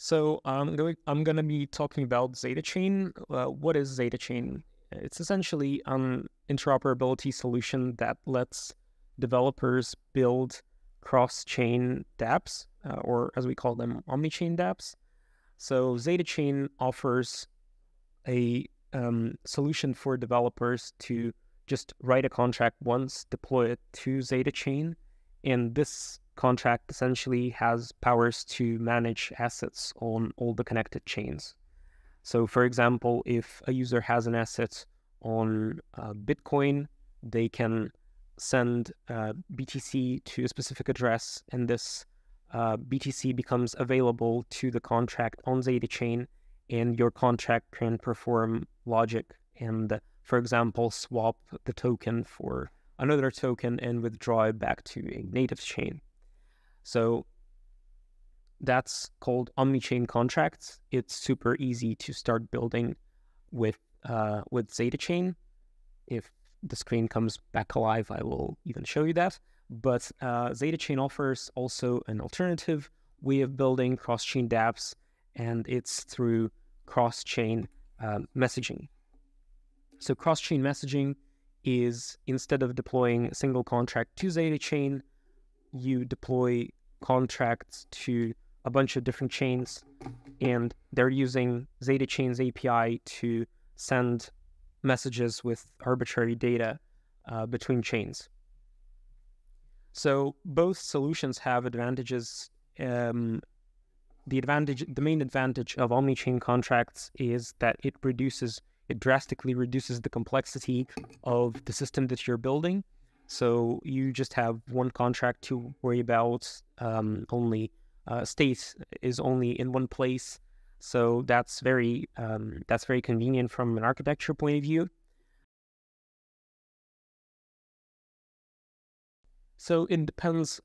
So I'm gonna be talking about ZetaChain. What is ZetaChain? It's essentially an interoperability solution that lets developers build cross-chain dApps, or as we call them, Omnichain dApps. So ZetaChain offers a solution for developers to just write a contract once, deploy it to ZetaChain, and this contract essentially has powers to manage assets on all the connected chains. So for example, if a user has an asset on Bitcoin, they can send BTC to a specific address, and this BTC becomes available to the contract on ZetaChain, and your contract can perform logic and, for example, swap the token for another token and withdraw it back to a native chain. So that's called Omnichain contracts. It's super easy to start building with ZetaChain. If the screen comes back alive, I will even show you that. But ZetaChain offers also an alternative way of building cross-chain dApps, and it's through cross-chain messaging. So cross-chain messaging is, instead of deploying a single contract to ZetaChain, you deploy contracts to a bunch of different chains, and they're using ZetaChain's API to send messages with arbitrary data between chains. So both solutions have advantages. The main advantage of Omnichain contracts is that it drastically reduces the complexity of the system that you're building. So you just have one contract to worry about. Only state is only in one place. So that's very convenient from an architecture point of view. So it depends.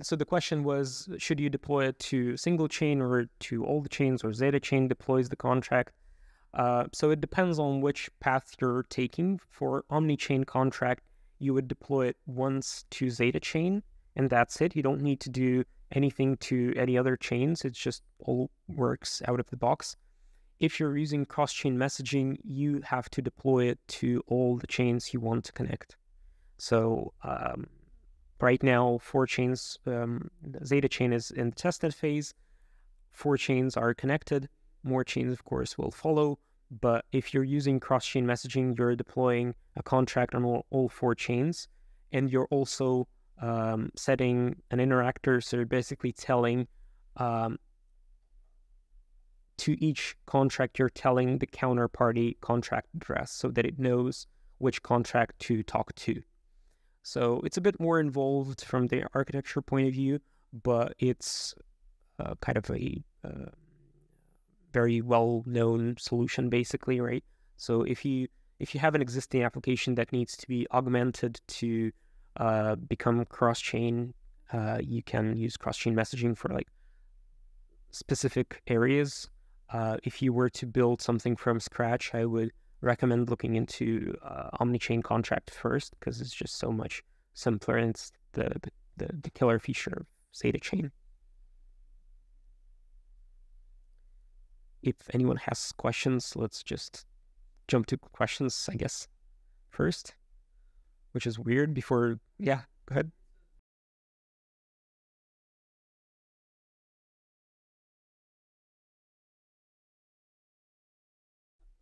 So the question was, should you deploy it to single chain or to all the chains, or ZetaChain deploys the contract? So it depends on which path you're taking. For Omnichain contract, you would deploy it once to ZetaChain, and that's it. You don't need to do anything to any other chains. It just all works out of the box. If you're using cross-chain messaging, you have to deploy it to all the chains you want to connect. So right now, 4 chains, ZetaChain is in the testnet phase. 4 chains are connected. More chains, of course, will follow. But if you're using cross-chain messaging, you're deploying a contract on all 4 chains, and you're also setting an interactor. So you're basically telling to each contract, you're telling the counterparty contract address so that it knows which contract to talk to. So it's a bit more involved from the architecture point of view, but it's kind of a very well-known solution, basically, right? So if you have an existing application that needs to be augmented to become cross-chain, you can use cross-chain messaging for like specific areas. If you were to build something from scratch, I would recommend looking into Omnichain contract first, because it's just so much simpler, and it's the killer feature of ZetaChain. If anyone has questions, let's just jump to questions, I guess, first, which is weird before, yeah, go ahead.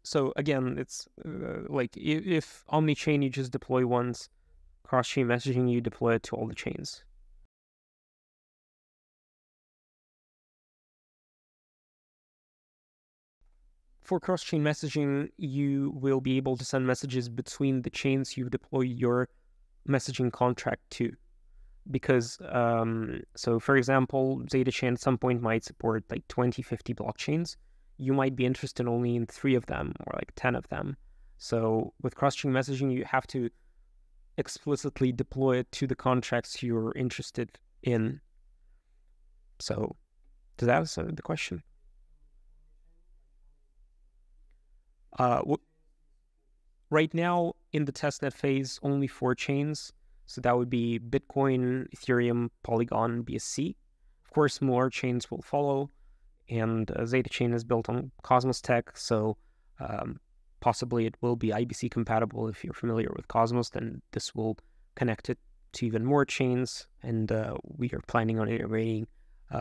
So again, it's like if Omnichain, you just deploy once, cross-chain messaging, you deploy it to all the chains. For cross-chain messaging, you will be able to send messages between the chains you deploy your messaging contract to. Because, so for example, ZetaChain at some point might support like 20, 50 blockchains. You might be interested only in 3 of them or like 10 of them. So with cross-chain messaging, you have to explicitly deploy it to the contracts you're interested in. So does that answer the question? Right now, in the testnet phase, only 4 chains. So that would be Bitcoin, Ethereum, Polygon, BSC. Of course, more chains will follow. and ZetaChain is built on Cosmos tech, so possibly it will be IBC compatible. If you're familiar with Cosmos, then this will connect it to even more chains, and we are planning on integrating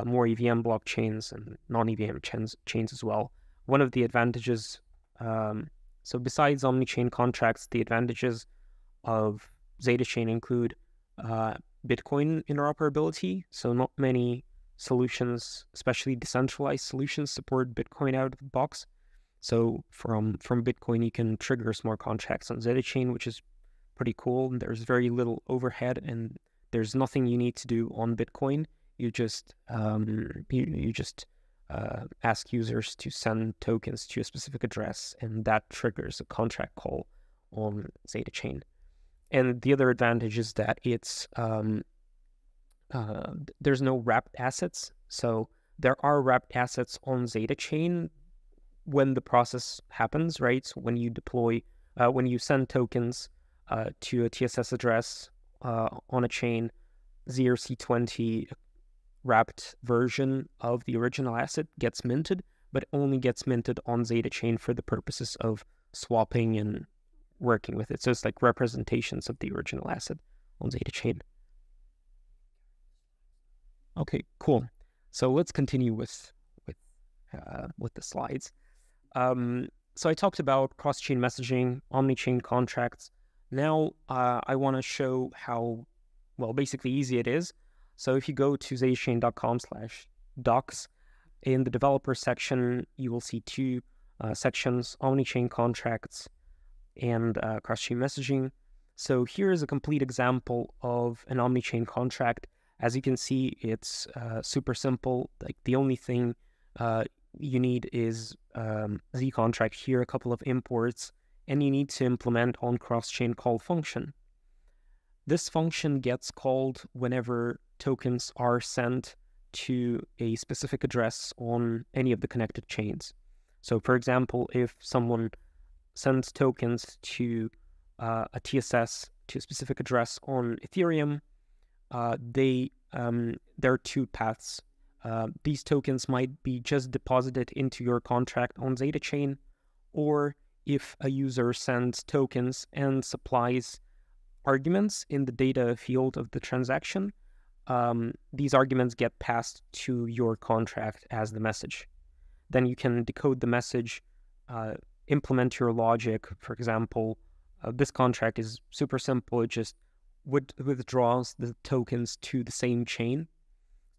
more EVM blockchains and non-EVM chains as well. One of the advantages, so besides Omnichain contracts, the advantages of ZetaChain include Bitcoin interoperability. So not many solutions, especially decentralized solutions, support Bitcoin out of the box. So from Bitcoin, you can trigger smart contracts on ZetaChain, which is pretty cool. There's very little overhead, and there's nothing you need to do on Bitcoin. You just ask users to send tokens to a specific address, and that triggers a contract call on ZetaChain. And the other advantage is that it's there's no wrapped assets. So there are wrapped assets on ZetaChain when the process happens, right? So when you deploy, when you send tokens to a TSS address on a chain, ZRC20 wrapped version of the original asset gets minted, but only gets minted on ZetaChain for the purposes of swapping and working with it. So it's like representations of the original asset on ZetaChain. Okay, cool. So let's continue with the slides. So I talked about cross-chain messaging, Omnichain contracts. Now I want to show how, well, basically easy it is. So if you go to zetachain.com/docs, in the developer section, you will see two sections, Omnichain contracts and cross-chain messaging. So here is a complete example of an Omnichain contract. As you can see, it's super simple. Like the only thing you need is Z contract here, a couple of imports, and you need to implement on cross-chain call function. This function gets called whenever tokens are sent to a specific address on any of the connected chains. So for example, if someone sends tokens to a TSS to a specific address on Ethereum, there are two paths. These tokens might be just deposited into your contract on ZetaChain, or if a user sends tokens and supplies arguments in the data field of the transaction, these arguments get passed to your contract as the message. Then you can decode the message, implement your logic. For example, this contract is super simple. It just withdraws the tokens to the same chain.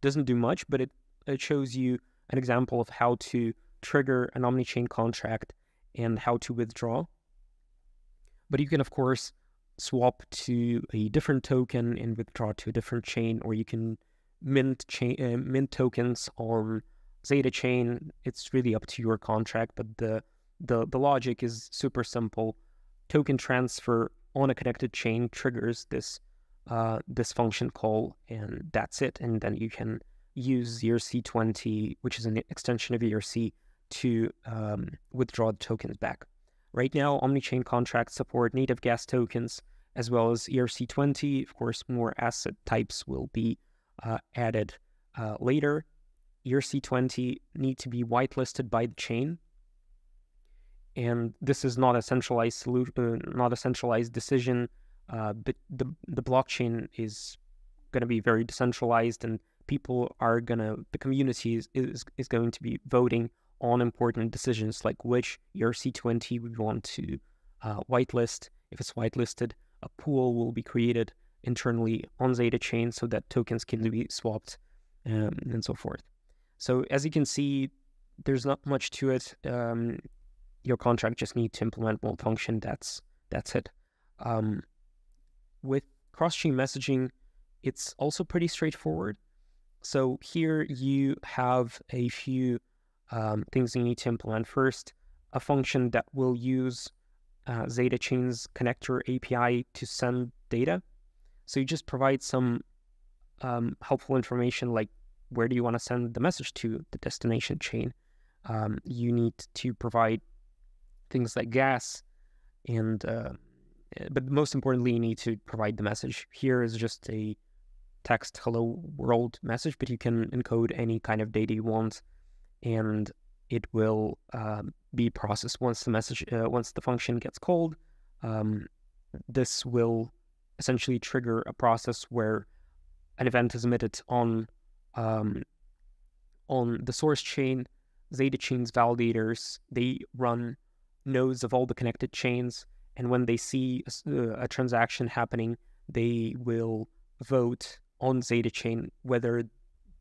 Doesn't do much, but it shows you an example of how to trigger an Omnichain contract and how to withdraw. But you can, of course, swap to a different token and withdraw to a different chain, or you can mint tokens on ZetaChain. It's really up to your contract, but the logic is super simple. Token transfer on a connected chain triggers this function call, and that's it. And then you can use ZRC20, which is an extension of ERC, to withdraw the tokens back. Right now, Omnichain contracts support native gas tokens as well as ERC20. Of course, more asset types will be added later. ERC20 need to be whitelisted by the chain, and this is not a centralized solution, not a centralized decision. But the blockchain is going to be very decentralized, and people are the community is going to be voting on important decisions like which ERC20 we want to whitelist. If it's whitelisted, a pool will be created internally on ZetaChain so that tokens can be swapped and so forth. So as you can see, there's not much to it. Your contract just needs to implement one function. That's it. With cross-chain messaging, it's also pretty straightforward. So here you have a few things you need to implement. First, a function that will use ZetaChain's connector API to send data. So you just provide some helpful information like where do you want to send the message to the destination chain. You need to provide things like gas, and but most importantly, you need to provide the message. Here is just a text hello world message, but you can encode any kind of data you want. and it will be processed once the function gets called. This will essentially trigger a process where an event is emitted on the source chain. ZetaChain's validators, they run nodes of all the connected chains, and when they see a transaction happening, they will vote on ZetaChain whether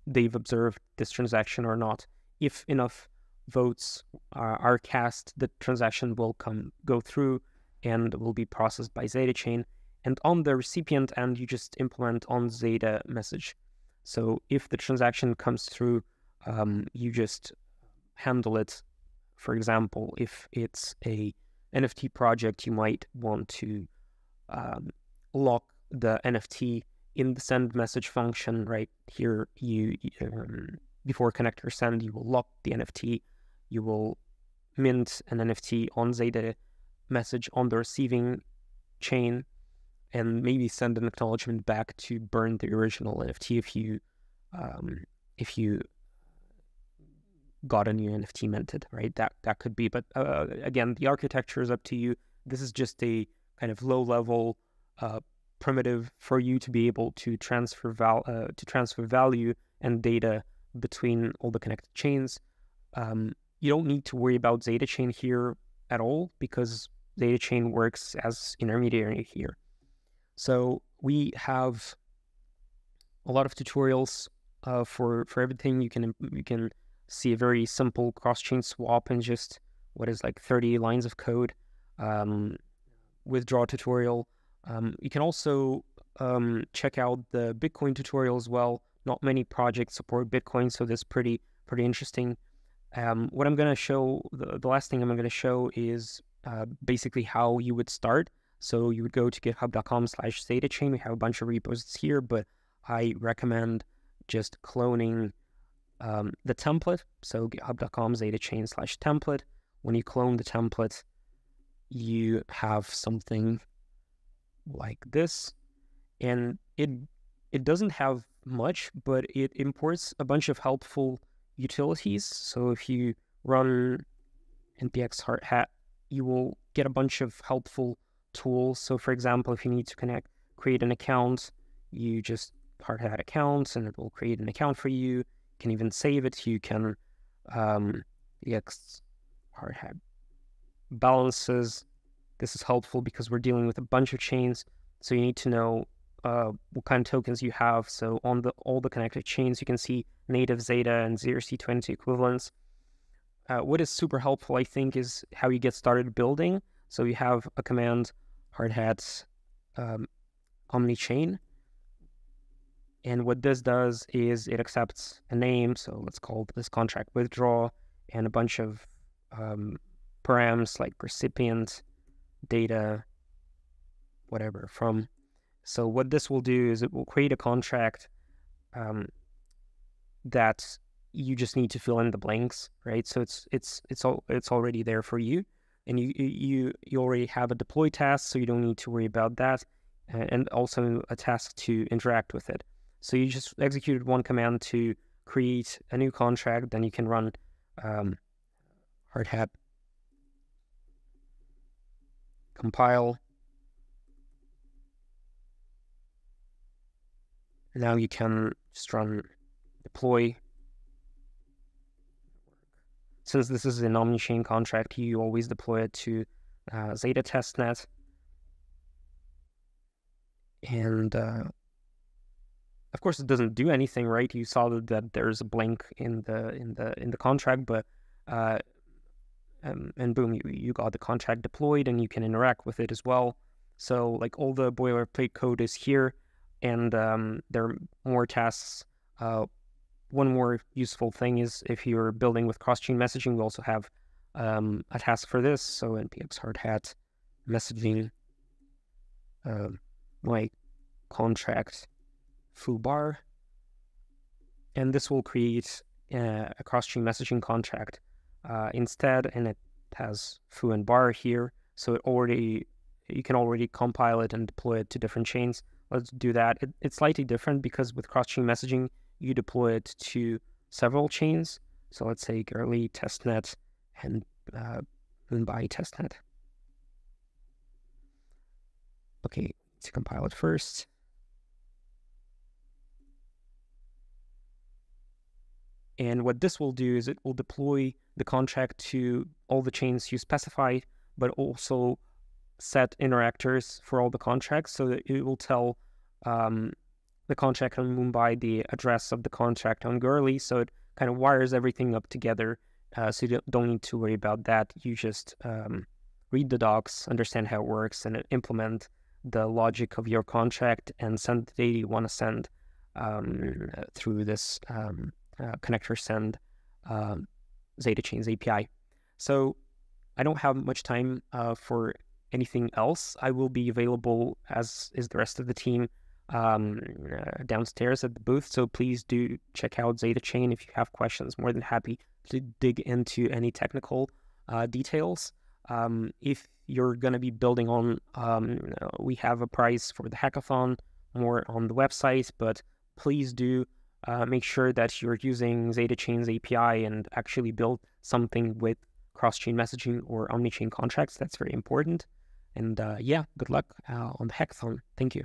they've observed this transaction or not. If enough votes are cast, the transaction will go through and will be processed by ZetaChain. And on the recipient end, you just implement on Zeta message. So if the transaction comes through, you just handle it. For example, if it's a NFT project, you might want to lock the NFT in the send message function right here. Before connector send, you will lock the NFT. You will mint an NFT on Zeta message on the receiving chain, and maybe send an acknowledgement back to burn the original NFT if you got a new NFT minted, right? That could be, but again, the architecture is up to you. This is just a kind of low-level primitive for you to be able to transfer value and data between all the connected chains. You don't need to worry about ZetaChain here at all, because ZetaChain works as intermediary here. So we have a lot of tutorials for everything. You can see a very simple cross-chain swap in just what is like 30 lines of code, withdraw tutorial. You can also check out the Bitcoin tutorial as well. Not many projects support Bitcoin, so this is pretty interesting. What I'm going to show, the last thing I'm going to show is basically how you would start. So you would go to github.com/ZetaChain. We have a bunch of repos here, but I recommend just cloning the template. So github.com/ZetaChain/template. When you clone the template, you have something like this, and it doesn't have much, but it imports a bunch of helpful utilities. So if you run npx hardhat, you will get a bunch of helpful tools. So for example, if you need to create an account, you just hardhat accounts and it will create an account for you. You can even save it. You can hardhat balances. This is helpful because we're dealing with a bunch of chains, so you need to know what kind of tokens you have. So on all the connected chains, you can see native Zeta and zRC20 equivalents. What is super helpful, I think, is how you get started building. So you have a command hardhat Omnichain, and what this does is it accepts a name. So let's call this contract withdraw, and a bunch of params like recipient, data, whatever from. So what this will do is it will create a contract that you just need to fill in the blanks, right? So it's already there for you, and you already have a deploy task, so you don't need to worry about that, and also a task to interact with it. So you just executed one command to create a new contract, then you can run hardhat compile. Now you can just run deploy. Since this is an Omnichain contract, you always deploy it to Zeta testnet. And of course, it doesn't do anything, right? You saw that there's a blank in the contract, but and boom, you got the contract deployed, and you can interact with it as well. So like all the boilerplate code is here, and there are more tasks. One more useful thing is if you're building with cross-chain messaging, we also have a task for this. So npx hardhat messaging my contract foo bar, and this will create a cross-chain messaging contract instead, and it has foo and bar here. So you can already compile it and deploy it to different chains. Let's do that. It's slightly different because with cross-chain messaging, you deploy it to several chains. So let's say girly testnet and Mumbai testnet. Okay, to compile it first. And what this will do is it will deploy the contract to all the chains you specified, but also set interactors for all the contracts, so that it will tell the contract on Mumbai the address of the contract on Gurley, so it kind of wires everything up together, so you don't need to worry about that. You just read the docs, understand how it works, and implement the logic of your contract and send the data you want to send through this connector send ZetaChain's API. So I don't have much time for anything else. I will be available, as is the rest of the team, downstairs at the booth. So please do check out ZetaChain if you have questions. More than happy to dig into any technical details. If you're going to be building on, we have a prize for the hackathon, more on the website, but please do make sure that you're using ZetaChain's API and actually build something with cross-chain messaging or Omnichain contracts. That's very important. And yeah, good luck on the hackathon. Thank you.